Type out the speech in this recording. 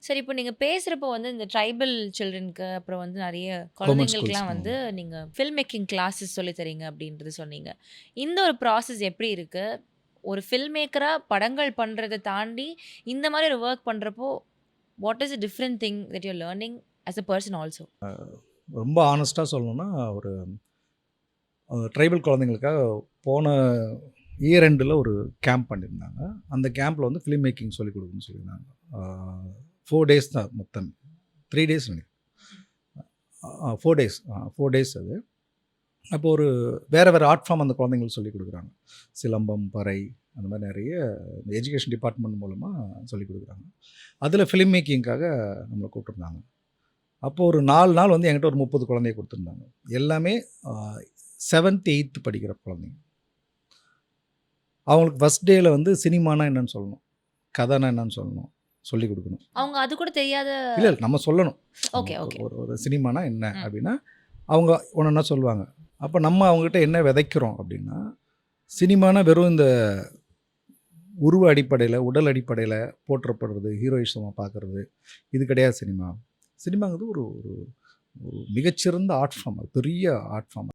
சரி, இப்போ நீங்க பேசுறப்போ வந்து இந்த ட்ரைபல் சில்ட்ரனுக்கு, அப்புறம் வந்து நெறைய கவர்மெண்ட் ஸ்கூல்ஸ். குழந்தைங்களுக்குலாம் வந்து நீங்க ஃபில்ம் மேக்கிங் கிளாஸஸ் சொல்லி தரீங்க அப்படின்றது சொன்னீங்க. இந்த ஒரு ப்ராசஸ் எப்படி இருக்கு? ஒரு ஃபில்ம் மேக்கரா படங்கள் பண்றத தாண்டி, இந்த மாரி ஒரு வொர்க் பண்றப்போ, what is the different thing that you are learning as a person also? ரொம்ப ஆனஸ்ட்டா சொல்லணும்னா, ஒரு ட்ரைபல் குழந்தைங்களுக்காக போன இயர் எண்டுல ஒரு கேம்ப் பண்ணியிருந்தாங்க. அந்த கேம்ப்ல வந்து ஃபிலிம் மேக்கிங் சொல்லிக் குடுக்கணும்னு சொல்லியிருந்தாங்க. 4 டேஸ் தான் மொத்தம். 3 டேஸ் நெனைக்கிறேன். 4 டேஸ் 4 டேஸ் அது. அப்போ ஒரு வேற வேற ஆர்ட் ஃபார்ம் அந்த குழந்தைங்களுக்கு சொல்லிக் குடுக்குறாங்க. சிலம்பம், பறை அந்த மாரி நெறைய இந்த எஜுகேஷன் டிபார்ட்மெண்ட் மூலமா சொல்லிக் குடுக்குறாங்க. அதில ஃபிலிம் மேக்கிங்க்காக நம்மள கூப்ட்டுருந்தாங்க. அப்போ ஒரு 4 நாள் வந்து என்கிட்ட ஒரு 30 குழந்தைய குடுத்துருந்தாங்க. எல்லாமே அ 7த், 8த் படிக்கிற குழந்தைங்க. அவங்களுக்கு ஃபர்ஸ்ட் டேல வந்து சினிமானா என்னன்னு சொல்லணும். கதைனா என்னன்னு சொல்லணும். சொல்லிக் குடுக்கணும். அவங்க அது கூட தெரியாத. இல்ல, இல்ல நம்ம சொல்லணும். நம்ம ஓகே, ஒரு ஓகே. ஒரு ஒரு சினிமானா என்ன ம். அப்டின்னா, அவங்க ஒன்னொன்னா சொல்லுவாங்க. அப்ப நம்ம அவங்ககிட்ட என்ன விதைக்கிறோம் அப்டின்னா, சினிமானா வெறும் இந்த உருவ அடிப்படையில, உடல் அடிப்படையில போற்றப்படுறது, ஹீரோயிசமா பார்க்கறது, இது கிடையாது சினிமா. சினிமாங்கிறது ஒரு ஒரு ஒரு மிகச்சிறந்த ஆர்ட் ஃபார்ம். அது பெரிய ஆர்ட் ஃபார்ம்.